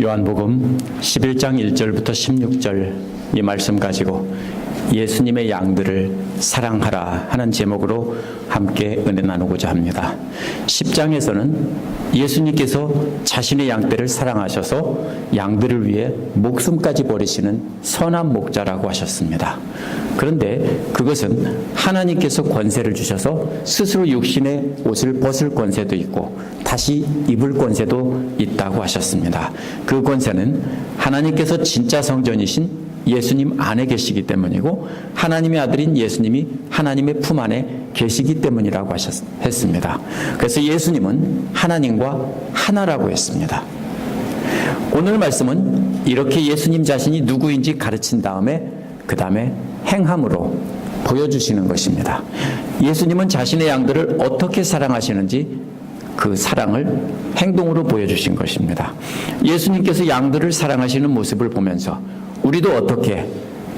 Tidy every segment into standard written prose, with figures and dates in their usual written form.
요한복음 11장 1절부터 16절 이 말씀 가지고 예수님의 양들을 사랑하라 하는 제목으로 함께 은혜 나누고자 합니다. 10장에서는 예수님께서 자신의 양떼를 사랑하셔서 양들을 위해 목숨까지 버리시는 선한 목자라고 하셨습니다. 그런데 그것은 하나님께서 권세를 주셔서 스스로 육신의 옷을 벗을 권세도 있고 다시 입을 권세도 있다고 하셨습니다. 그 권세는 하나님께서 진짜 성전이신 예수님 안에 계시기 때문이고 하나님의 아들인 예수님이 하나님의 품 안에 계시기 때문이라고 했습니다. 그래서 예수님은 하나님과 하나라고 했습니다. 오늘 말씀은 이렇게 예수님 자신이 누구인지 가르친 다음에 그 다음에 행함으로 보여주시는 것입니다. 예수님은 자신의 양들을 어떻게 사랑하시는지 그 사랑을 행동으로 보여주신 것입니다. 예수님께서 양들을 사랑하시는 모습을 보면서 우리도 어떻게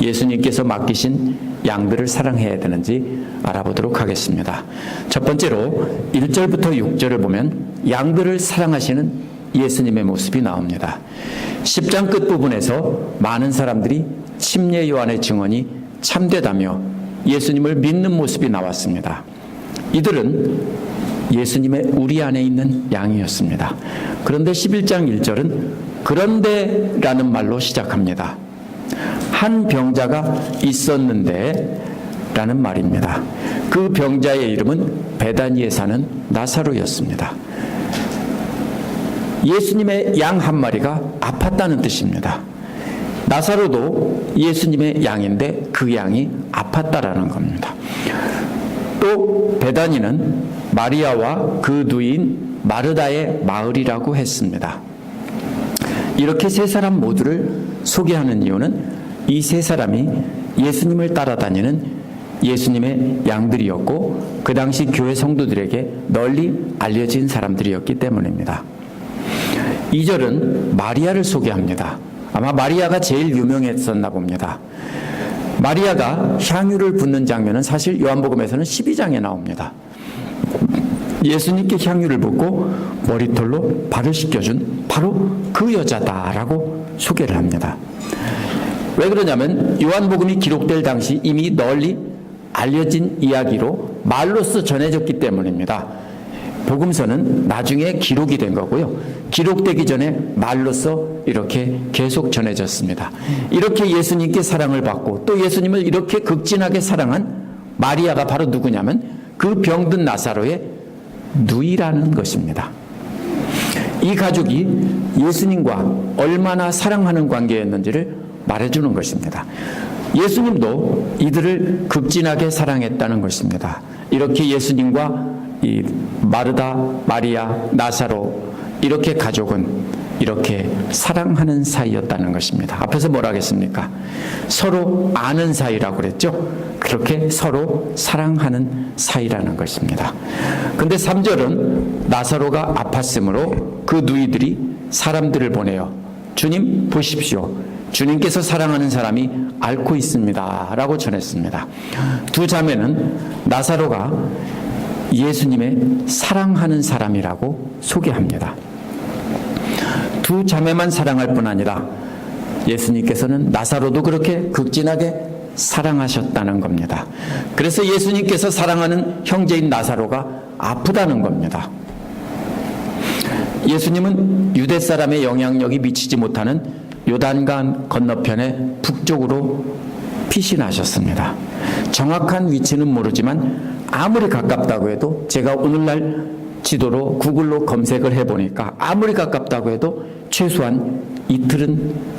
예수님께서 맡기신 양들을 사랑해야 되는지 알아보도록 하겠습니다. 첫 번째로 1절부터 6절을 보면 양들을 사랑하시는 예수님의 모습이 나옵니다. 10장 끝부분에서 많은 사람들이 침례 요한의 증언이 참되다며 예수님을 믿는 모습이 나왔습니다. 이들은 예수님의 우리 안에 있는 양이었습니다. 그런데 11장 1절은 그런데라는 말로 시작합니다. 한 병자가 있었는데 라는 말입니다. 그 병자의 이름은 베다니에 사는 나사로였습니다. 예수님의 양 한 마리가 아팠다는 뜻입니다. 나사로도 예수님의 양인데 그 양이 아팠다라는 겁니다. 또 베다니는 마리아와 그 누이인 마르다의 마을이라고 했습니다. 이렇게 세 사람 모두를 소개하는 이유는 이 세 사람이 예수님을 따라다니는 예수님의 양들이었고 그 당시 교회 성도들에게 널리 알려진 사람들이었기 때문입니다. 2절은 마리아를 소개합니다. 아마 마리아가 제일 유명했었나 봅니다. 마리아가 향유를 붓는 장면은 사실 요한복음에서는 12장에 나옵니다. 예수님께 향유를 붓고 머리털로 발을 씻겨준 바로 그 여자다라고 소개를 합니다. 왜 그러냐면 요한복음이 기록될 당시 이미 널리 알려진 이야기로 말로써 전해졌기 때문입니다. 복음서는 나중에 기록이 된 거고요. 기록되기 전에 말로써 이렇게 계속 전해졌습니다. 이렇게 예수님께 사랑을 받고 또 예수님을 이렇게 극진하게 사랑한 마리아가 바로 누구냐면 그 병든 나사로의 누이라는 것입니다. 이 가족이 예수님과 얼마나 사랑하는 관계였는지를 말해주는 것입니다. 예수님도 이들을 극진하게 사랑했다는 것입니다. 이렇게 예수님과 이 마르다, 마리아, 나사로 이렇게 가족은 이렇게 사랑하는 사이였다는 것입니다. 앞에서 뭐라 하겠습니까? 서로 아는 사이라고 그랬죠? 그렇게 서로 사랑하는 사이라는 것입니다. 근데 3절은 나사로가 아팠으므로 그 누이들이 사람들을 보내어 주님 보십시오. 주님께서 사랑하는 사람이 앓고 있습니다. 라고 전했습니다. 두 자매는 나사로가 예수님의 사랑하는 사람이라고 소개합니다. 두 자매만 사랑할 뿐 아니라 예수님께서는 나사로도 그렇게 극진하게 사랑하셨다는 겁니다. 그래서 예수님께서 사랑하는 형제인 나사로가 아프다는 겁니다. 예수님은 유대 사람의 영향력이 미치지 못하는 요단강 건너편의 북쪽으로 피신하셨습니다. 정확한 위치는 모르지만 아무리 가깝다고 해도 제가 오늘날 지도로 구글로 검색을 해보니까 아무리 가깝다고 해도 최소한 이틀은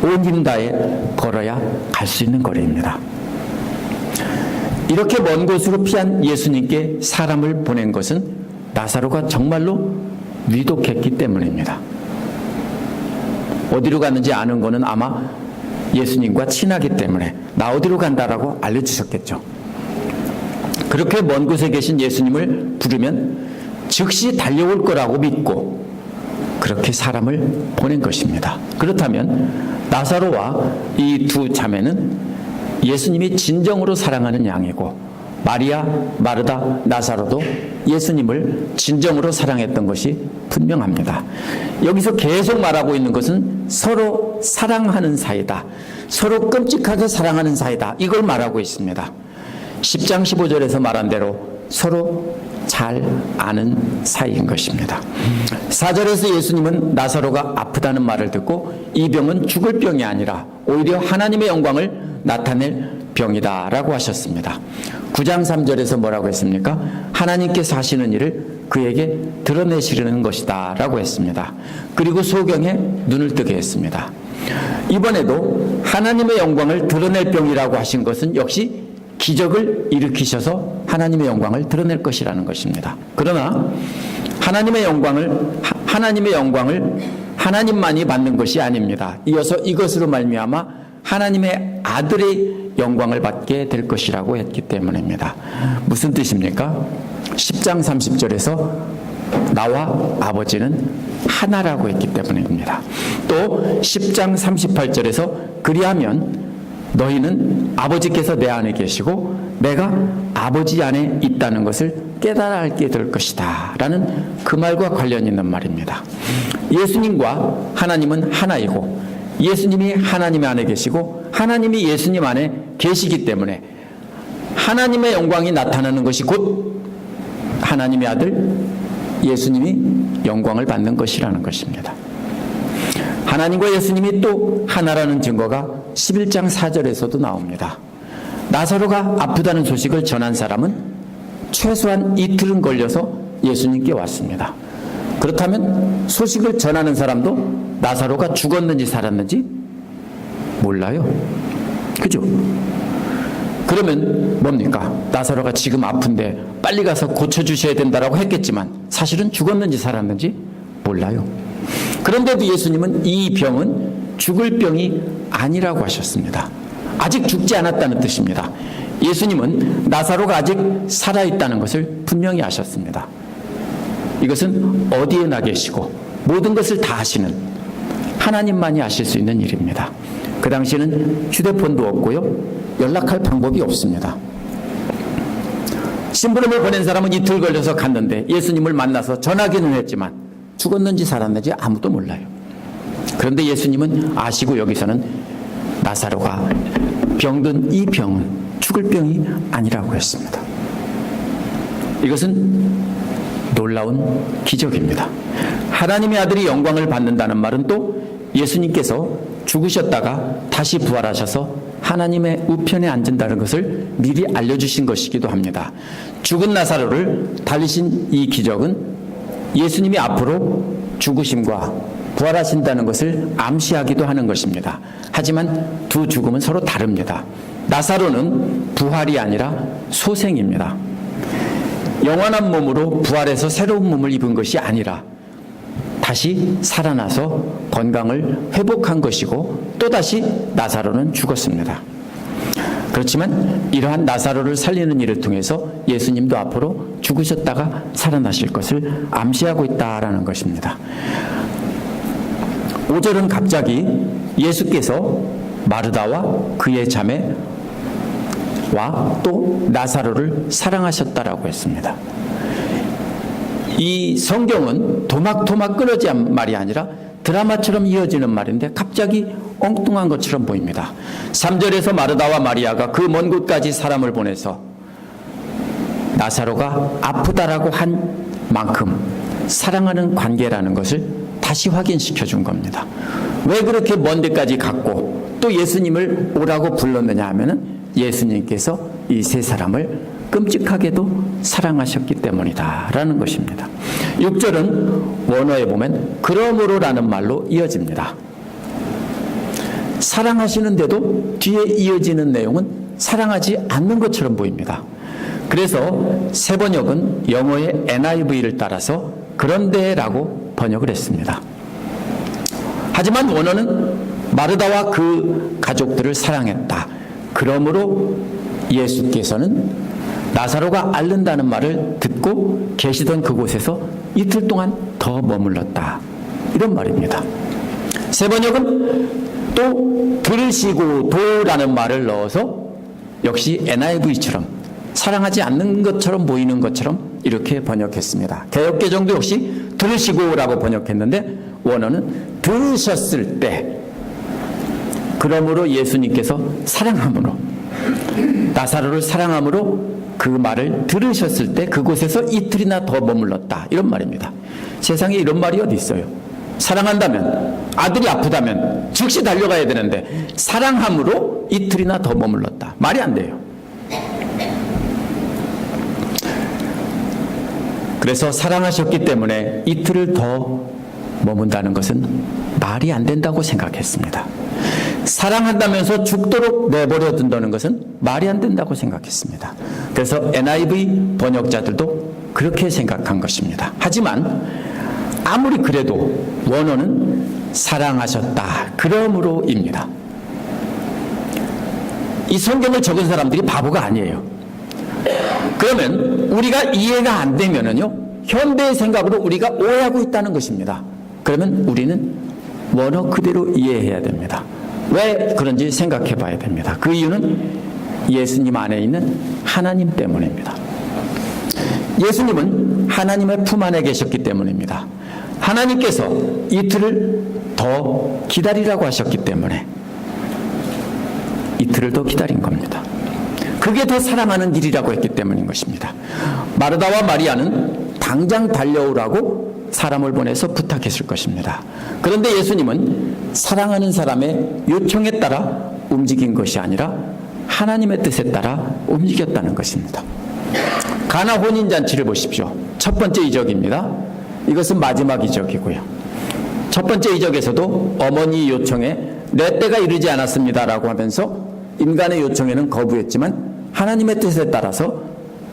온 힘 다해 걸어야 갈 수 있는 거리입니다. 이렇게 먼 곳으로 피한 예수님께 사람을 보낸 것은 나사로가 정말로 위독했기 때문입니다. 어디로 갔는지 아는 거는 아마 예수님과 친하기 때문에 나 어디로 간다라고 알려주셨겠죠. 그렇게 먼 곳에 계신 예수님을 부르면 즉시 달려올 거라고 믿고 그렇게 사람을 보낸 것입니다. 그렇다면 나사로와 이 두 자매는 예수님이 진정으로 사랑하는 양이고 마리아, 마르다, 나사로도 예수님을 진정으로 사랑했던 것이 분명합니다. 여기서 계속 말하고 있는 것은 서로 사랑하는 사이다. 서로 끔찍하게 사랑하는 사이다. 이걸 말하고 있습니다. 10장 15절에서 말한 대로 서로 잘 아는 사이인 것입니다. 4절에서 예수님은 나사로가 아프다는 말을 듣고 이 병은 죽을 병이 아니라 오히려 하나님의 영광을 나타낼 병이다 라고 하셨습니다. 9장 3절에서 뭐라고 했습니까? 하나님께서 하시는 일을 그에게 드러내시려는 것이다 라고 했습니다. 그리고 소경에 눈을 뜨게 했습니다. 이번에도 하나님의 영광을 드러낼 병이라고 하신 것은 역시 기적을 일으키셔서 하나님의 영광을 드러낼 것이라는 것입니다. 그러나 하나님의 영광을 하나님만이 받는 것이 아닙니다. 이어서 이것으로 말미암아 하나님의 아들의 영광을 받게 될 것이라고 했기 때문입니다. 무슨 뜻입니까? 10장 30절에서 나와 아버지는 하나라고 했기 때문입니다. 또 10장 38절에서 그리하면 너희는 아버지께서 내 안에 계시고 내가 아버지 안에 있다는 것을 깨달아 알게 될 것이다 라는 그 말과 관련 있는 말입니다. 예수님과 하나님은 하나이고 예수님이 하나님 안에 계시고 하나님이 예수님 안에 계시기 때문에 하나님의 영광이 나타나는 것이 곧 하나님의 아들 예수님이 영광을 받는 것이라는 것입니다. 하나님과 예수님이 또 하나라는 증거가 11장 4절에서도 나옵니다. 나사로가 아프다는 소식을 전한 사람은 최소한 이틀은 걸려서 예수님께 왔습니다. 그렇다면 소식을 전하는 사람도 나사로가 죽었는지 살았는지 몰라요. 그죠? 그러면 뭡니까? 나사로가 지금 아픈데 빨리 가서 고쳐주셔야 된다라고 했겠지만 사실은 죽었는지 살았는지 몰라요. 그런데도 예수님은 이 병은 죽을 병이 아니라고 하셨습니다. 아직 죽지 않았다는 뜻입니다. 예수님은 나사로가 아직 살아있다는 것을 분명히 아셨습니다. 이것은 어디에 나 계시고 모든 것을 다 아시는 하나님만이 아실 수 있는 일입니다. 그 당시에는 휴대폰도 없고요. 연락할 방법이 없습니다. 심부름을 보낸 사람은 이틀 걸려서 갔는데 예수님을 만나서 전하기는 했지만 죽었는지 살았는지 아무도 몰라요. 그런데 예수님은 아시고 여기서는 나사로가 병든 이 병은 죽을 병이 아니라고 했습니다. 이것은 놀라운 기적입니다. 하나님의 아들이 영광을 받는다는 말은 또 예수님께서 죽으셨다가 다시 부활하셔서 하나님의 우편에 앉은다는 것을 미리 알려주신 것이기도 합니다. 죽은 나사로를 달리신 이 기적은 예수님이 앞으로 죽으심과 부활하신다는 것을 암시하기도 하는 것입니다. 하지만 두 죽음은 서로 다릅니다. 나사로는 부활이 아니라 소생입니다. 영원한 몸으로 부활해서 새로운 몸을 입은 것이 아니라 다시 살아나서 건강을 회복한 것이고 또다시 나사로는 죽었습니다. 그렇지만 이러한 나사로를 살리는 일을 통해서 예수님도 앞으로 죽으셨다가 살아나실 것을 암시하고 있다라는 것입니다. 5절은 갑자기 예수께서 마르다와 그의 자매와 또 나사로를 사랑하셨다라고 했습니다. 이 성경은 도막도막 끊어진 말이 아니라 드라마처럼 이어지는 말인데 갑자기 엉뚱한 것처럼 보입니다. 3절에서 마르다와 마리아가 그 먼 곳까지 사람을 보내서 나사로가 아프다라고 한 만큼 사랑하는 관계라는 것을 다시 확인시켜 준 겁니다. 왜 그렇게 먼 데까지 갔고 또 예수님을 오라고 불렀느냐 하면은 예수님께서 이 세 사람을 끔찍하게도 사랑하셨기 때문이다 라는 것입니다. 6절은 원어에 보면 그러므로라는 말로 이어집니다. 사랑하시는데도 뒤에 이어지는 내용은 사랑하지 않는 것처럼 보입니다. 그래서 세 번역은 영어의 NIV를 따라서 그런데라고 번역을 했습니다. 하지만 원어는 마르다와 그 가족들을 사랑했다. 그러므로 예수께서는 나사로가 앓는다는 말을 듣고 계시던 그곳에서 이틀 동안 더 머물렀다. 이런 말입니다. 세 번역은 또 들으시고 도라는 말을 넣어서 역시 NIV처럼 사랑하지 않는 것처럼 보이는 것처럼 이렇게 번역했습니다. 개역개정도 역시 들으시고라고 번역했는데 원어는 들으셨을 때, 그러므로 예수님께서 사랑함으로, 나사로를 사랑함으로 그 말을 들으셨을 때 그곳에서 이틀이나 더 머물렀다, 이런 말입니다. 세상에 이런 말이 어디 있어요? 사랑한다면, 아들이 아프다면 즉시 달려가야 되는데 사랑함으로 이틀이나 더 머물렀다, 말이 안 돼요. 그래서 사랑하셨기 때문에 이틀을 더 머문다는 것은 말이 안 된다고 생각했습니다. 사랑한다면서 죽도록 내버려 둔다는 것은 말이 안 된다고 생각했습니다. 그래서 NIV 번역자들도 그렇게 생각한 것입니다. 하지만 아무리 그래도 원어는 사랑하셨다, 그러므로입니다. 이 성경을 적은 사람들이 바보가 아니에요. 그러면 우리가 이해가 안 되면은요, 현대의 생각으로 우리가 오해하고 있다는 것입니다. 그러면 우리는 원어 그대로 이해해야 됩니다. 왜 그런지 생각해 봐야 됩니다. 그 이유는 예수님 안에 있는 하나님 때문입니다. 예수님은 하나님의 품 안에 계셨기 때문입니다. 하나님께서 이틀을 더 기다리라고 하셨기 때문에 이틀을 더 기다린 겁니다. 그게 더 사랑하는 일이라고 했기 때문인 것입니다. 마르다와 마리아는 당장 달려오라고 사람을 보내서 부탁했을 것입니다. 그런데 예수님은 사랑하는 사람의 요청에 따라 움직인 것이 아니라 하나님의 뜻에 따라 움직였다는 것입니다. 가나 혼인잔치를 보십시오. 첫 번째 이적입니다. 이것은 마지막 이적이고요. 첫 번째 이적에서도 어머니 요청에 내 때가 이르지 않았습니다라고 하면서 인간의 요청에는 거부했지만 하나님의 뜻에 따라서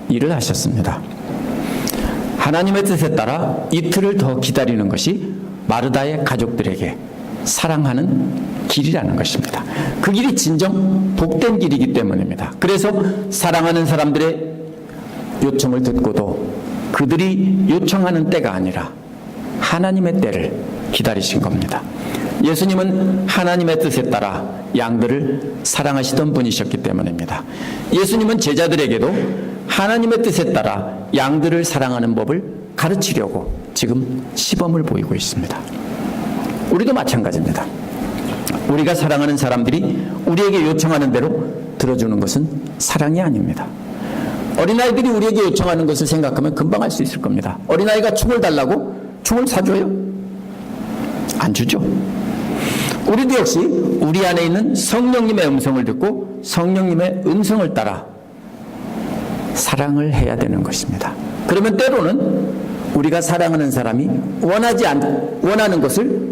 일을 하셨습니다. 하나님의 뜻에 따라 이틀을 더 기다리는 것이 마르다의 가족들에게 사랑하는 길이라는 것입니다. 그 길이 진정 복된 길이기 때문입니다. 그래서 사랑하는 사람들의 요청을 듣고도 그들이 요청하는 때가 아니라 하나님의 때를 기다리신 겁니다. 예수님은 하나님의 뜻에 따라 양들을 사랑하시던 분이셨기 때문입니다. 예수님은 제자들에게도 하나님의 뜻에 따라 양들을 사랑하는 법을 가르치려고 지금 시범을 보이고 있습니다. 우리도 마찬가지입니다. 우리가 사랑하는 사람들이 우리에게 요청하는 대로 들어주는 것은 사랑이 아닙니다. 어린아이들이 우리에게 요청하는 것을 생각하면 금방 할 수 있을 겁니다. 어린아이가 총을 달라고 총을 사줘요? 안 주죠. 우리도 역시 우리 안에 있는 성령님의 음성을 듣고 성령님의 음성을 따라 사랑을 해야 되는 것입니다. 그러면 때로는 우리가 사랑하는 사람이 원하는 것을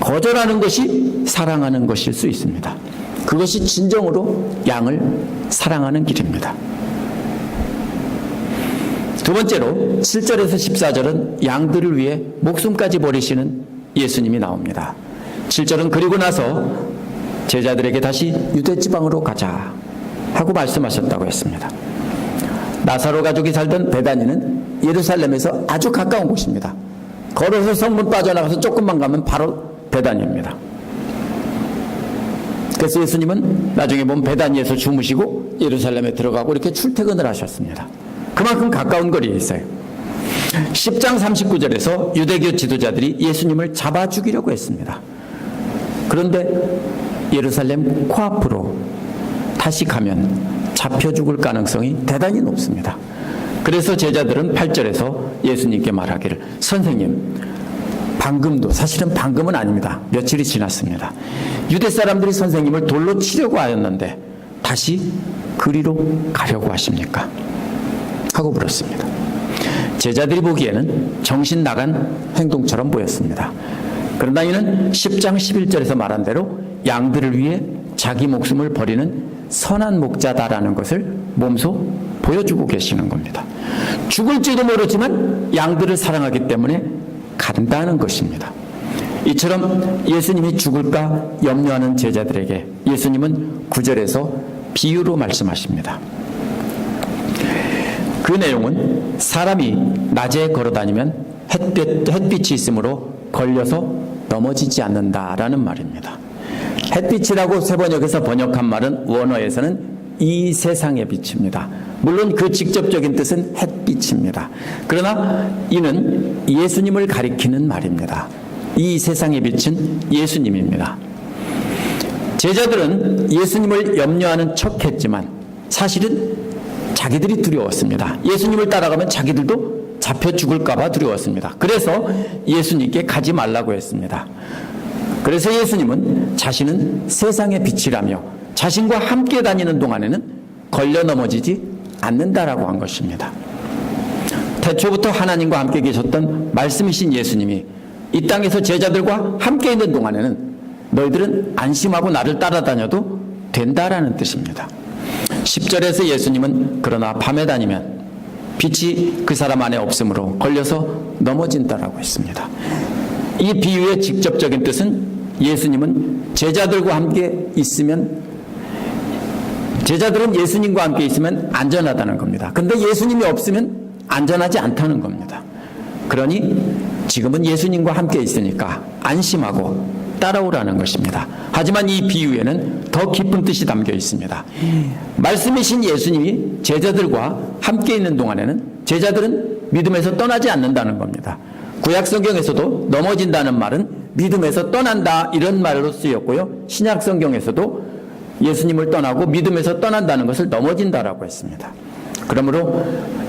거절하는 것이 사랑하는 것일 수 있습니다. 그것이 진정으로 양을 사랑하는 길입니다. 두 번째로 7절에서 14절은 양들을 위해 목숨까지 버리시는 예수님이 나옵니다. 7절은 그리고 나서 제자들에게 다시 유대지방으로 가자 하고 말씀하셨다고 했습니다. 나사로 가족이 살던 베다니는 예루살렘에서 아주 가까운 곳입니다. 걸어서 성문 빠져나가서 조금만 가면 바로 베다니입니다. 그래서 예수님은 나중에 보면 베다니에서 주무시고 예루살렘에 들어가고 이렇게 출퇴근을 하셨습니다. 그만큼 가까운 거리에 있어요. 10장 39절에서 유대교 지도자들이 예수님을 잡아 죽이려고 했습니다. 그런데 예루살렘 코앞으로 다시 가면 잡혀 죽을 가능성이 대단히 높습니다. 그래서 제자들은 8절에서 예수님께 말하기를, 선생님, 방금도, 사실은 방금은 아닙니다. 며칠이 지났습니다. 유대 사람들이 선생님을 돌로 치려고 하였는데 다시 그리로 가려고 하십니까? 하고 물었습니다. 제자들이 보기에는 정신 나간 행동처럼 보였습니다. 그러나 이는 10장 11절에서 말한 대로 양들을 위해 자기 목숨을 버리는 선한 목자다라는 것을 몸소 보여주고 계시는 겁니다. 죽을지도 모르지만 양들을 사랑하기 때문에 간다는 것입니다. 이처럼 예수님이 죽을까 염려하는 제자들에게 예수님은 9절에서 비유로 말씀하십니다. 그 내용은 사람이 낮에 걸어다니면 햇빛이 있으므로 걸려서 넘어지지 않는다라는 말입니다. 햇빛이라고 세번역에서 번역한 말은 원어에서는 이 세상의 빛입니다. 물론 그 직접적인 뜻은 햇빛입니다. 그러나 이는 예수님을 가리키는 말입니다. 이 세상의 빛은 예수님입니다. 제자들은 예수님을 염려하는 척했지만 사실은 자기들이 두려웠습니다. 예수님을 따라가면 자기들도 잡혀 죽을까 봐 두려웠습니다. 그래서 예수님께 가지 말라고 했습니다. 그래서 예수님은 자신은 세상의 빛이라며 자신과 함께 다니는 동안에는 걸려 넘어지지 않는다라고 한 것입니다. 태초부터 하나님과 함께 계셨던 말씀이신 예수님이 이 땅에서 제자들과 함께 있는 동안에는 너희들은 안심하고 나를 따라다녀도 된다라는 뜻입니다. 10절에서 예수님은 그러나 밤에 다니면 빛이 그 사람 안에 없으므로 걸려서 넘어진다라고 했습니다. 이 비유의 직접적인 뜻은 예수님은 제자들과 함께 있으면 제자들은 예수님과 함께 있으면 안전하다는 겁니다. 그런데 예수님이 없으면 안전하지 않다는 겁니다. 그러니 지금은 예수님과 함께 있으니까 안심하고 따라오라는 것입니다. 하지만 이 비유에는 더 깊은 뜻이 담겨 있습니다. 말씀이신 예수님이 제자들과 함께 있는 동안에는 제자들은 믿음에서 떠나지 않는다는 겁니다. 구약 성경에서도 넘어진다는 말은 믿음에서 떠난다 이런 말로 쓰였고요. 신약 성경에서도 예수님을 떠나고 믿음에서 떠난다는 것을 넘어진다라고 했습니다. 그러므로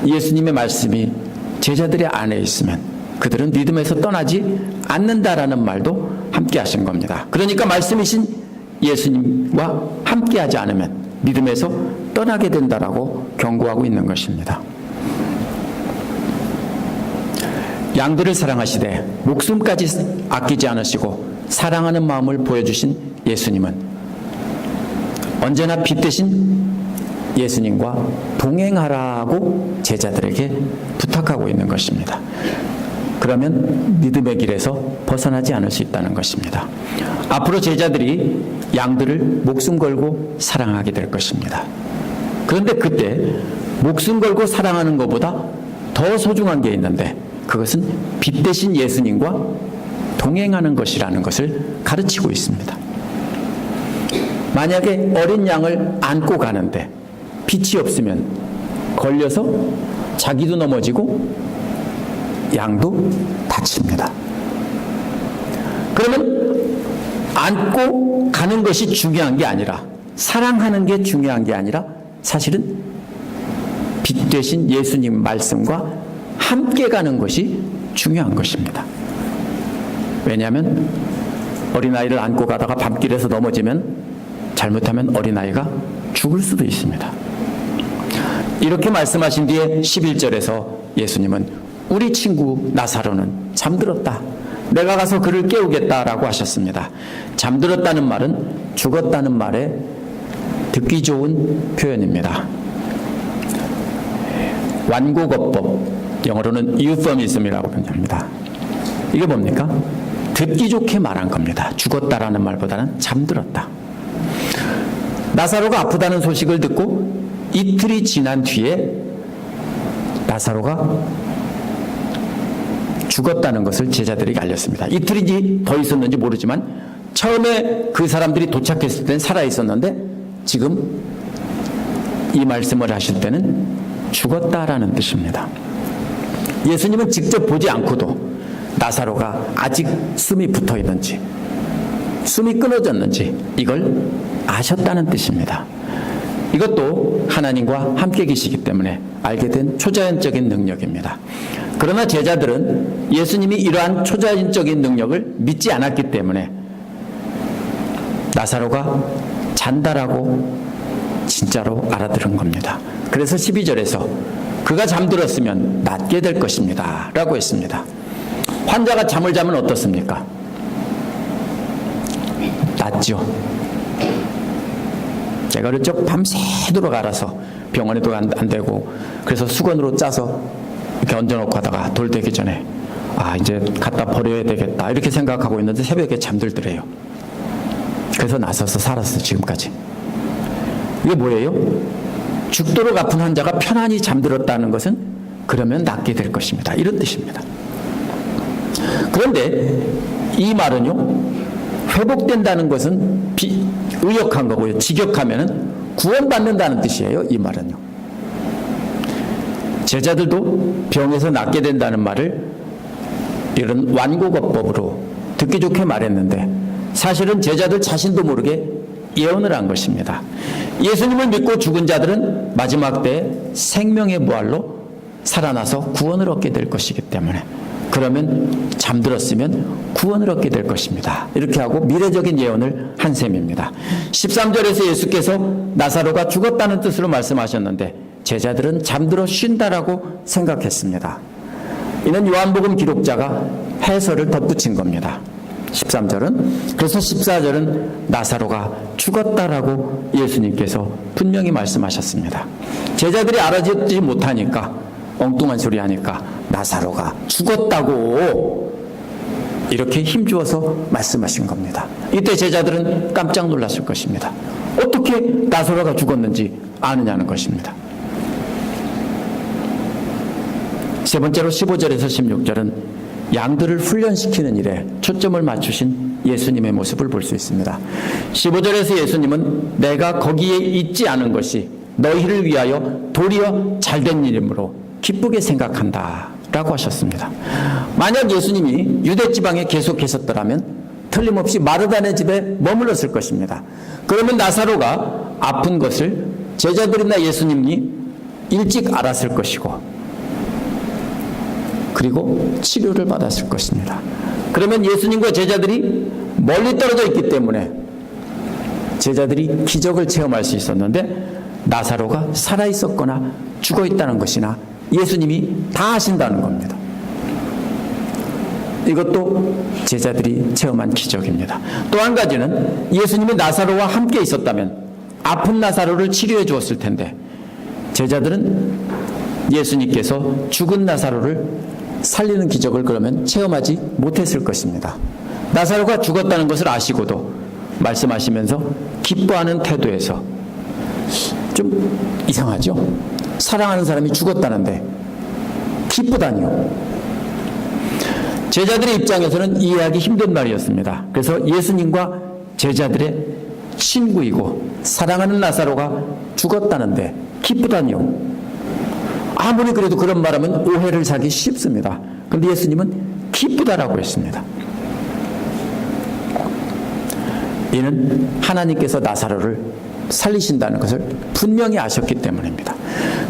예수님의 말씀이 제자들의 안에 있으면 그들은 믿음에서 떠나지 않는다라는 말도 함께 하신 겁니다. 그러니까 말씀이신 예수님과 함께 하지 않으면 믿음에서 떠나게 된다라고 경고하고 있는 것입니다. 양들을 사랑하시되 목숨까지 아끼지 않으시고 사랑하는 마음을 보여주신 예수님은 언제나 빛 대신 예수님과 동행하라고 제자들에게 부탁하고 있는 것입니다. 그러면 믿음의 길에서 벗어나지 않을 수 있다는 것입니다. 앞으로 제자들이 양들을 목숨 걸고 사랑하게 될 것입니다. 그런데 그때 목숨 걸고 사랑하는 것보다 더 소중한 게 있는데 그것은 빛 대신 예수님과 동행하는 것이라는 것을 가르치고 있습니다. 만약에 어린 양을 안고 가는데 빛이 없으면 걸려서 자기도 넘어지고 양도 다칩니다. 그러면 안고 가는 것이 중요한 게 아니라 사랑하는 게 중요한 게 아니라 사실은 빛 되신 예수님 말씀과 함께 가는 것이 중요한 것입니다. 왜냐하면 어린아이를 안고 가다가 밤길에서 넘어지면 잘못하면 어린아이가 죽을 수도 있습니다. 이렇게 말씀하신 뒤에 11절에서 예수님은 우리 친구 나사로는 잠들었다. 내가 가서 그를 깨우겠다라고 하셨습니다. 잠들었다는 말은 죽었다는 말에 듣기 좋은 표현입니다. 완곡어법, 영어로는 euphemism이라고 표현합니다. 이게 뭡니까? 듣기 좋게 말한 겁니다. 죽었다라는 말보다는 잠들었다. 나사로가 아프다는 소식을 듣고 이틀이 지난 뒤에 나사로가 죽었다는 것을 제자들에게 알렸습니다. 이틀인지 더 있었는지 모르지만 처음에 그 사람들이 도착했을 때는 살아있었는데 지금 이 말씀을 하실 때는 죽었다라는 뜻입니다. 예수님은 직접 보지 않고도 나사로가 아직 숨이 붙어 있는지 숨이 끊어졌는지 이걸 아셨다는 뜻입니다. 이것도 하나님과 함께 계시기 때문에 알게 된 초자연적인 능력입니다. 그러나 제자들은 예수님이 이러한 초자연적인 능력을 믿지 않았기 때문에 나사로가 잔다라고 진짜로 알아들은 겁니다. 그래서 12절에서 그가 잠들었으면 낫게 될 것입니다 라고 했습니다. 환자가 잠을 자면 어떻습니까? 낫죠. 제가 그랬죠. 밤새도록 알아서 병원에도 안 되고 그래서 수건으로 짜서 이렇게 얹어놓고 하다가 돌 되기 전에 이제 갖다 버려야 되겠다 이렇게 생각하고 있는데 새벽에 잠들더래요. 그래서 나서서 살았어요. 지금까지. 이게 뭐예요? 죽도록 아픈 환자가 편안히 잠들었다는 것은 그러면 낫게 될 것입니다. 이런 뜻입니다. 그런데 이 말은요, 회복된다는 것은 의역한 거고요. 직역하면은 구원받는다는 뜻이에요. 이 말은요. 제자들도 병에서 낫게 된다는 말을 이런 완고법법으로 듣기 좋게 말했는데 사실은 제자들 자신도 모르게 예언을 한 것입니다. 예수님을 믿고 죽은 자들은 마지막 때에 생명의 부활로 살아나서 구원을 얻게 될 것이기 때문에, 그러면 잠들었으면 구원을 얻게 될 것입니다. 이렇게 하고 미래적인 예언을 한 셈입니다. 13절에서 예수께서 나사로가 죽었다는 뜻으로 말씀하셨는데 제자들은 잠들어 쉰다라고 생각했습니다. 이는 요한복음 기록자가 해설을 덧붙인 겁니다. 13절은, 그래서 14절은 나사로가 죽었다라고 예수님께서 분명히 말씀하셨습니다. 제자들이 알아듣지 못하니까, 엉뚱한 소리 하니까 나사로가 죽었다고 이렇게 힘주어서 말씀하신 겁니다. 이때 제자들은 깜짝 놀랐을 것입니다. 어떻게 나사로가 죽었는지 아느냐는 것입니다. 세 번째로 15절에서 16절은 양들을 훈련시키는 일에 초점을 맞추신 예수님의 모습을 볼 수 있습니다. 15절에서 예수님은 내가 거기에 있지 않은 것이 너희를 위하여 도리어 잘된 일이므로 기쁘게 생각한다 라고 하셨습니다. 만약 예수님이 유대지방에 계속 계셨더라면 틀림없이 마르다네 집에 머물렀을 것입니다. 그러면 나사로가 아픈 것을 제자들이나 예수님이 일찍 알았을 것이고 그리고 치료를 받았을 것입니다. 그러면 예수님과 제자들이 멀리 떨어져 있기 때문에 제자들이 기적을 체험할 수 있었는데 나사로가 살아있었거나 죽어있다는 것이나 예수님이 다 하신다는 겁니다. 이것도 제자들이 체험한 기적입니다. 또 한 가지는 예수님이 나사로와 함께 있었다면 아픈 나사로를 치료해 주었을 텐데 제자들은 예수님께서 죽은 나사로를 살리는 기적을 그러면 체험하지 못했을 것입니다. 나사로가 죽었다는 것을 아시고도 말씀하시면서 기뻐하는 태도에서 좀 이상하죠? 사랑하는 사람이 죽었다는데 기쁘다니요. 제자들의 입장에서는 이해하기 힘든 말이었습니다. 그래서 예수님과 제자들의 친구이고 사랑하는 나사로가 죽었다는데 기쁘다니요. 아무리 그래도 그런 말하면 오해를 사기 쉽습니다. 그런데 예수님은 기쁘다라고 했습니다. 이는 하나님께서 나사로를 살리신다는 것을 분명히 아셨기 때문입니다.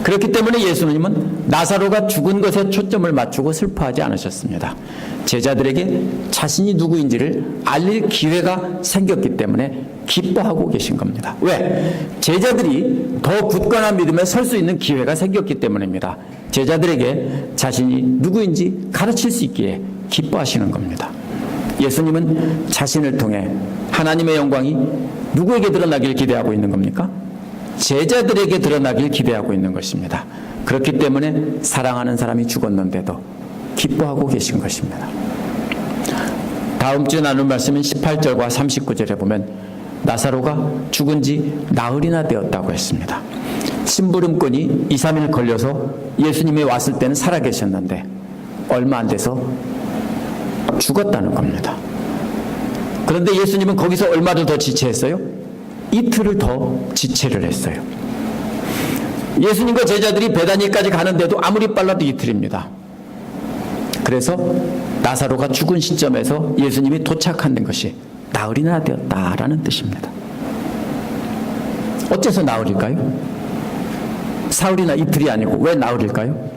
그렇기 때문에 예수님은 나사로가 죽은 것에 초점을 맞추고 슬퍼하지 않으셨습니다. 제자들에게 자신이 누구인지를 알릴 기회가 생겼기 때문에 기뻐하고 계신 겁니다. 왜? 제자들이 더 굳건한 믿음에 설 수 있는 기회가 생겼기 때문입니다. 제자들에게 자신이 누구인지 가르칠 수 있기에 기뻐하시는 겁니다. 예수님은 자신을 통해 하나님의 영광이 누구에게 드러나길 기대하고 있는 겁니까? 제자들에게 드러나길 기대하고 있는 것입니다. 그렇기 때문에 사랑하는 사람이 죽었는데도 기뻐하고 계신 것입니다. 다음 주에 나눌 말씀은 18절과 39절에 보면 나사로가 죽은 지 나흘이나 되었다고 했습니다. 심부름꾼이 2, 3일 걸려서 예수님이 왔을 때는 살아계셨는데 얼마 안 돼서 죽었다는 겁니다. 그런데 예수님은 거기서 얼마를 더 지체했어요? 이틀을 더 지체를 했어요. 예수님과 제자들이 베다니까지 가는데도 아무리 빨라도 이틀입니다. 그래서 나사로가 죽은 시점에서 예수님이 도착하는 것이 나흘이나 되었다라는 뜻입니다. 어째서 나흘일까요? 사흘이나 이틀이 아니고 왜 나흘일까요?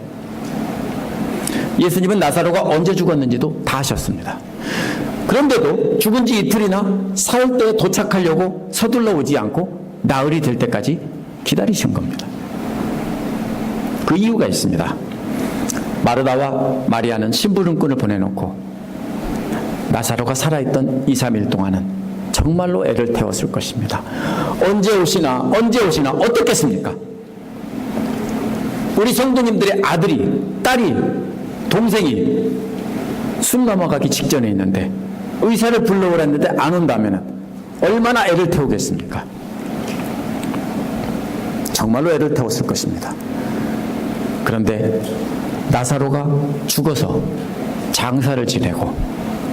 예수님은 나사로가 언제 죽었는지도 다 아셨습니다. 그런데도 죽은 지 이틀이나 사흘 때에 도착하려고 서둘러 오지 않고 나흘이 될 때까지 기다리신 겁니다. 그 이유가 있습니다. 마르다와 마리아는 심부름꾼을 보내놓고 나사로가 살아있던 2, 3일 동안은 정말로 애를 태웠을 것입니다. 언제 오시나 어떻겠습니까? 우리 성도님들의 아들이, 딸이, 동생이 숨 넘어가기 직전에 있는데 의사를 불러오라 했는데 안 온다면 얼마나 애를 태우겠습니까? 정말로 애를 태웠을 것입니다. 그런데 나사로가 죽어서 장사를 지내고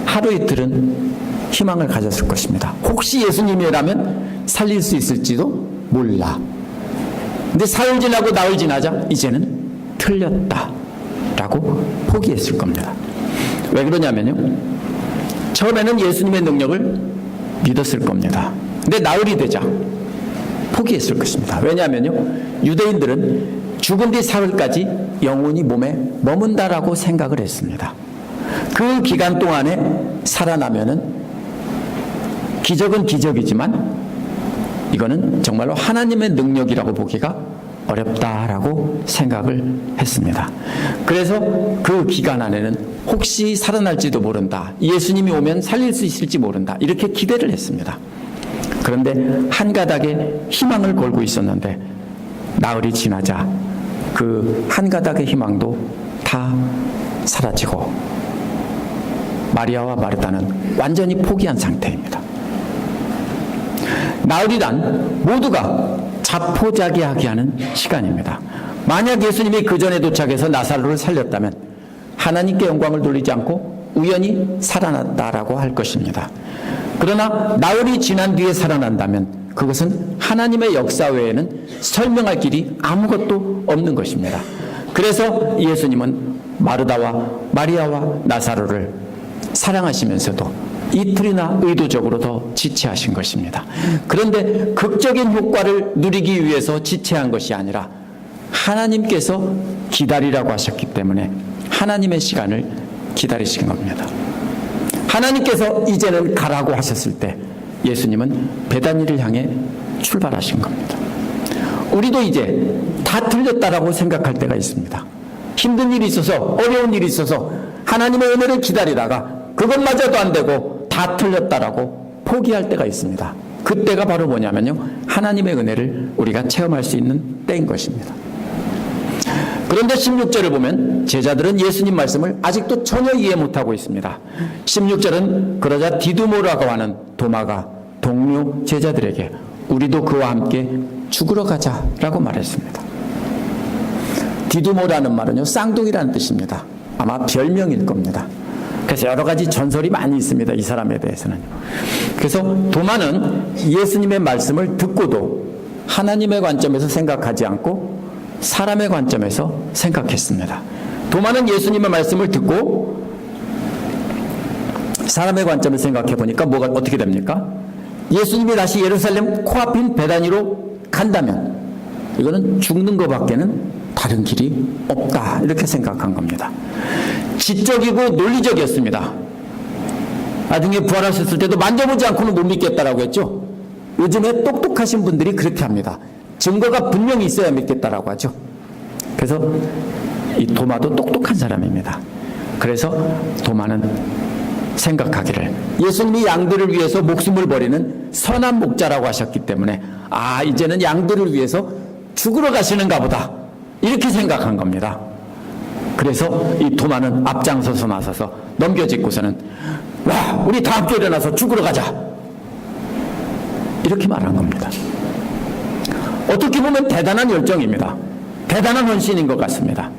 하루 이틀은 희망을 가졌을 것입니다. 혹시 예수님이라면 살릴 수 있을지도 몰라. 근데 사흘 지나고 나흘 지나자 이제는 틀렸다라고 포기했을 겁니다. 왜 그러냐면요, 처음에는 예수님의 능력을 믿었을 겁니다. 근데 나흘이 되자 포기했을 것입니다. 왜냐하면요, 유대인들은 죽은 뒤 사흘까지 영혼이 몸에 머문다라고 생각을 했습니다. 그 기간 동안에 살아나면은 기적은 기적이지만 이거는 정말로 하나님의 능력이라고 보기가 어렵다라고 생각을 했습니다. 그래서 그 기간 안에는 혹시 살아날지도 모른다, 예수님이 오면 살릴 수 있을지 모른다, 이렇게 기대를 했습니다. 그런데 한 가닥의 희망을 걸고 있었는데 나흘이 지나자 그 한 가닥의 희망도 다 사라지고 마리아와 마르다는 완전히 포기한 상태입니다. 나흘이란 모두가 자포자기하게 하는 시간입니다. 만약 예수님이 그 전에 도착해서 나사로를 살렸다면 하나님께 영광을 돌리지 않고 우연히 살아났다라고 할 것입니다. 그러나 나흘이 지난 뒤에 살아난다면 그것은 하나님의 역사 외에는 설명할 길이 아무것도 없는 것입니다. 그래서 예수님은 마르다와 마리아와 나사로를 사랑하시면서도 이틀이나 의도적으로 더 지체하신 것입니다. 그런데 극적인 효과를 누리기 위해서 지체한 것이 아니라 하나님께서 기다리라고 하셨기 때문에 하나님의 시간을 기다리신 겁니다. 하나님께서 이제는 가라고 하셨을 때 예수님은 베다니를 향해 출발하신 겁니다. 우리도 이제 다 틀렸다라고 생각할 때가 있습니다. 힘든 일이 있어서, 어려운 일이 있어서 하나님의 은혜를 기다리다가 그것마저도 안 되고 다 틀렸다라고 포기할 때가 있습니다. 그때가 바로 뭐냐면요, 하나님의 은혜를 우리가 체험할 수 있는 때인 것입니다. 그런데 16절을 보면 제자들은 예수님 말씀을 아직도 전혀 이해 못하고 있습니다. 16절은 그러자 디두모라고 하는 도마가 동료 제자들에게 우리도 그와 함께 죽으러 가자라고 말했습니다. 디두모라는 말은요, 쌍둥이라는 뜻입니다. 아마 별명일 겁니다. 그래서 여러 가지 전설이 많이 있습니다, 이 사람에 대해서는. 그래서 도마는 예수님의 말씀을 듣고도 하나님의 관점에서 생각하지 않고 사람의 관점에서 생각했습니다. 도마는 예수님의 말씀을 듣고 사람의 관점을 생각해 보니까 뭐가 어떻게 됩니까? 예수님이 다시 예루살렘 코앞인 베다니로 간다면 이거는 죽는 것밖에는 다른 길이 없다, 이렇게 생각한 겁니다. 지적이고 논리적이었습니다. 나중에 부활하셨을 때도 만져보지 않고는 못 믿겠다라고 했죠. 요즘에 똑똑하신 분들이 그렇게 합니다. 증거가 분명히 있어야 믿겠다라고 하죠. 그래서 이 도마도 똑똑한 사람입니다. 그래서 도마는 생각하기를 예수님이 양들을 위해서 목숨을 버리는 선한 목자라고 하셨기 때문에 이제는 양들을 위해서 죽으러 가시는가 보다, 이렇게 생각한 겁니다. 그래서 이 도마는 앞장서서 나서서 넘겨짚고서는 우리 다 함께 일어나서 죽으러 가자, 이렇게 말한 겁니다. 어떻게 보면 대단한 열정입니다. 대단한 헌신인 것 같습니다.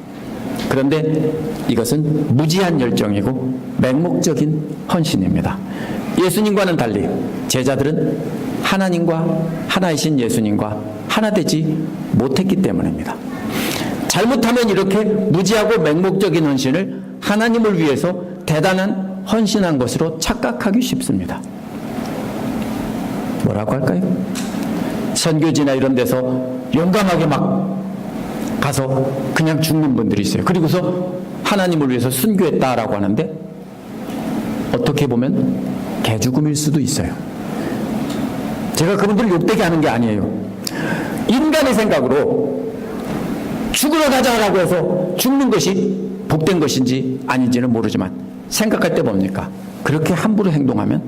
그런데 이것은 무지한 열정이고 맹목적인 헌신입니다. 예수님과는 달리 제자들은 하나님과 하나이신 예수님과 하나 되지 못했기 때문입니다. 잘못하면 이렇게 무지하고 맹목적인 헌신을 하나님을 위해서 대단한 헌신한 것으로 착각하기 쉽습니다. 뭐라고 할까요? 선교지나 이런 데서 용감하게 막 가서 그냥 죽는 분들이 있어요. 그리고서 하나님을 위해서 순교했다라고 하는데 어떻게 보면 개죽음일 수도 있어요. 제가 그분들을 욕되게 하는 게 아니에요. 인간의 생각으로 죽으러 가자라고 해서 죽는 것이 복된 것인지 아닌지는 모르지만 생각할 때 뭡니까? 그렇게 함부로 행동하면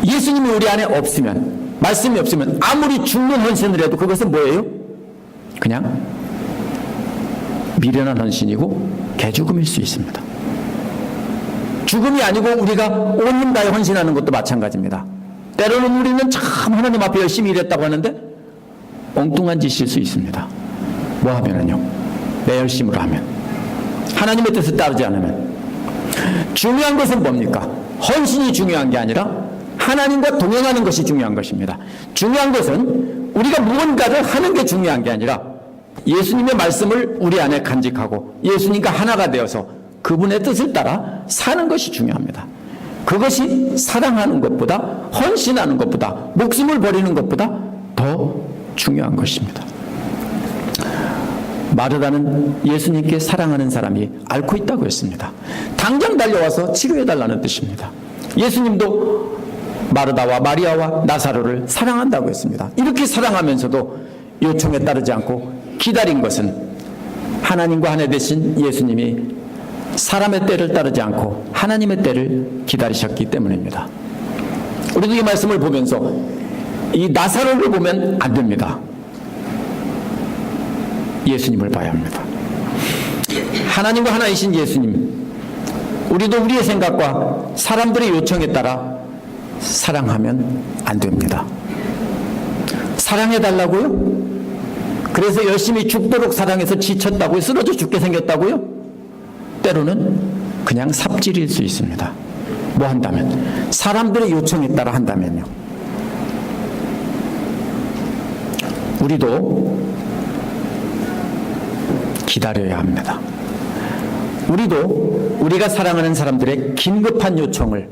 예수님이 우리 안에 없으면, 말씀이 없으면 아무리 죽는 헌신을 해도 그것은 뭐예요? 그냥 미련한 헌신이고 개죽음일 수 있습니다. 죽음이 아니고 우리가 온 힘 다해 헌신하는 것도 마찬가지입니다. 때로는 우리는 참 하나님 앞에 열심히 일했다고 하는데 엉뚱한 짓일 수 있습니다. 뭐 하면은요? 내 열심으로 하면, 하나님의 뜻을 따르지 않으면. 중요한 것은 뭡니까? 헌신이 중요한 게 아니라 하나님과 동행하는 것이 중요한 것입니다. 중요한 것은 우리가 무언가를 하는 게 중요한 게 아니라 예수님의 말씀을 우리 안에 간직하고 예수님과 하나가 되어서 그분의 뜻을 따라 사는 것이 중요합니다. 그것이 사랑하는 것보다, 헌신하는 것보다, 목숨을 버리는 것보다 더 중요한 것입니다. 마르다는 예수님께 사랑하는 사람이 앓고 있다고 했습니다. 당장 달려와서 치료해달라는 뜻입니다. 예수님도 마르다와 마리아와 나사로를 사랑한다고 했습니다. 이렇게 사랑하면서도 요청에 따르지 않고 기다린 것은 하나님과 하나 되신 예수님이 사람의 때를 따르지 않고 하나님의 때를 기다리셨기 때문입니다. 우리도 이 말씀을 보면서 이 나사로를 보면 안 됩니다. 예수님을 봐야 합니다. 하나님과 하나이신 예수님, 우리도 우리의 생각과 사람들의 요청에 따라 사랑하면 안 됩니다. 사랑해달라고요? 그래서 열심히 죽도록 사랑해서 지쳤다고요? 쓰러져 죽게 생겼다고요? 때로는 그냥 삽질일 수 있습니다. 뭐 한다면? 사람들의 요청에 따라 한다면요. 우리도 기다려야 합니다. 우리도 우리가 사랑하는 사람들의 긴급한 요청을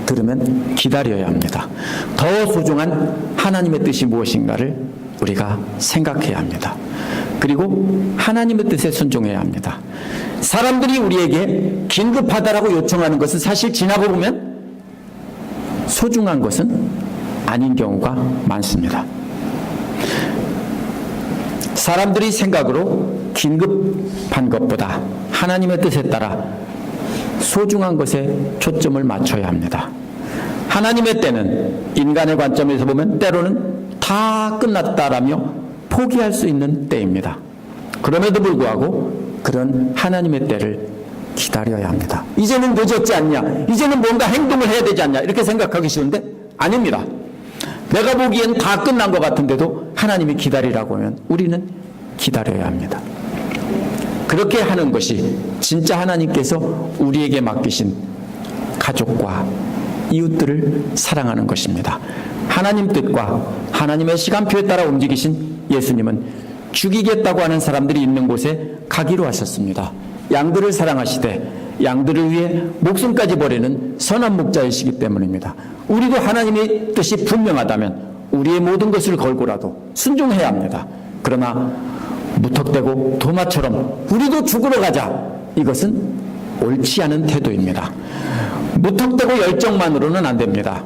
들으면 기다려야 합니다. 더 소중한 하나님의 뜻이 무엇인가를 우리가 생각해야 합니다. 그리고 하나님의 뜻에 순종해야 합니다. 사람들이 우리에게 긴급하다라고 요청하는 것은 사실 지나고 보면 소중한 것은 아닌 경우가 많습니다. 사람들이 생각으로 긴급한 것보다 하나님의 뜻에 따라 소중한 것에 초점을 맞춰야 합니다. 하나님의 때는 인간의 관점에서 보면 때로는 다 끝났다라며 포기할 수 있는 때입니다. 그럼에도 불구하고 그런 하나님의 때를 기다려야 합니다. 이제는 늦었지 않냐? 이제는 뭔가 행동을 해야 되지 않냐? 이렇게 생각하기 쉬운데 아닙니다. 내가 보기엔 다 끝난 것 같은데도 하나님이 기다리라고 하면 우리는 기다려야 합니다. 그렇게 하는 것이 진짜 하나님께서 우리에게 맡기신 가족과 이웃들을 사랑하는 것입니다. 하나님 뜻과 하나님의 시간표에 따라 움직이신 예수님은 죽이겠다고 하는 사람들이 있는 곳에 가기로 하셨습니다. 양들을 사랑하시되 양들을 위해 목숨까지 버리는 선한 목자이시기 때문입니다. 우리도 하나님의 뜻이 분명하다면 우리의 모든 것을 걸고라도 순종해야 합니다. 그러나 무턱대고 도마처럼 우리도 죽으러 가자, 이것은 옳지 않은 태도입니다. 무턱대고 열정만으로는 안 됩니다.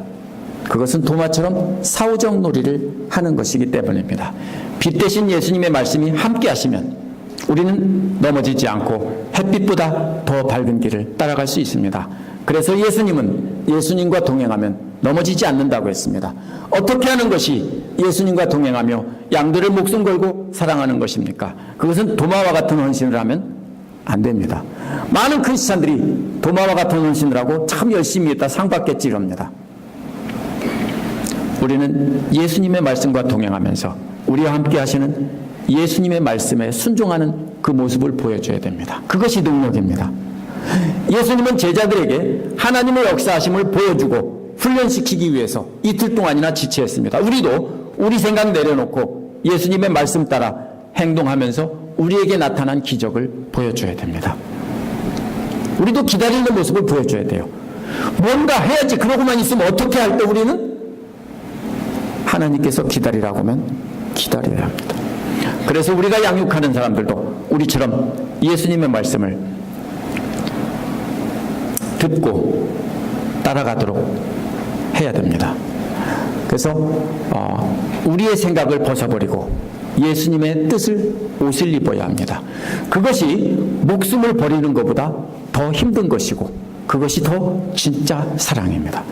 그것은 도마처럼 사후적 놀이를 하는 것이기 때문입니다. 빛 대신 예수님의 말씀이 함께 하시면 우리는 넘어지지 않고 햇빛보다 더 밝은 길을 따라갈 수 있습니다. 그래서 예수님은 예수님과 동행하면 넘어지지 않는다고 했습니다. 어떻게 하는 것이 예수님과 동행하며 양들을 목숨 걸고 사랑하는 것입니까? 그것은 도마와 같은 헌신을 하면 안 됩니다. 많은 크리스찬들이 도마와 같은 헌신을 하고 참 열심히 했다 상 받겠지 이럽니다. 우리는 예수님의 말씀과 동행하면서 우리와 함께 하시는 예수님의 말씀에 순종하는 그 모습을 보여줘야 됩니다. 그것이 능력입니다. 예수님은 제자들에게 하나님의 역사하심을 보여주고 훈련시키기 위해서 이틀 동안이나 지체했습니다. 우리도 우리 생각 내려놓고 예수님의 말씀 따라 행동하면서 우리에게 나타난 기적을 보여줘야 됩니다. 우리도 기다리는 모습을 보여줘야 돼요. 뭔가 해야지 그러고만 있으면 어떻게 할 때 우리는 하나님께서 기다리라고 하면 기다려야 합니다. 그래서 우리가 양육하는 사람들도 우리처럼 예수님의 말씀을 듣고 따라가도록 해야 됩니다. 그래서 우리의 생각을 벗어버리고 예수님의 뜻을 옷을 입어야 합니다. 그것이 목숨을 버리는 것보다 더 힘든 것이고 그것이 더 진짜 사랑입니다.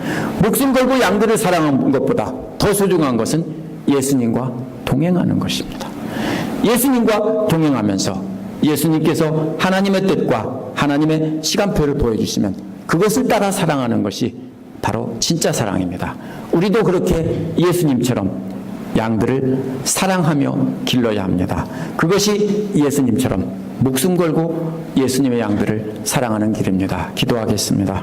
목숨 걸고 양들을 사랑하는 것보다 더 소중한 것은 예수님과 동행하는 것입니다. 예수님과 동행하면서 예수님께서 하나님의 뜻과 하나님의 시간표를 보여주시면 그것을 따라 사랑하는 것이 바로 진짜 사랑입니다. 우리도 그렇게 예수님처럼 양들을 사랑하며 길러야 합니다. 그것이 예수님처럼 목숨 걸고 예수님의 양들을 사랑하는 길입니다. 기도하겠습니다.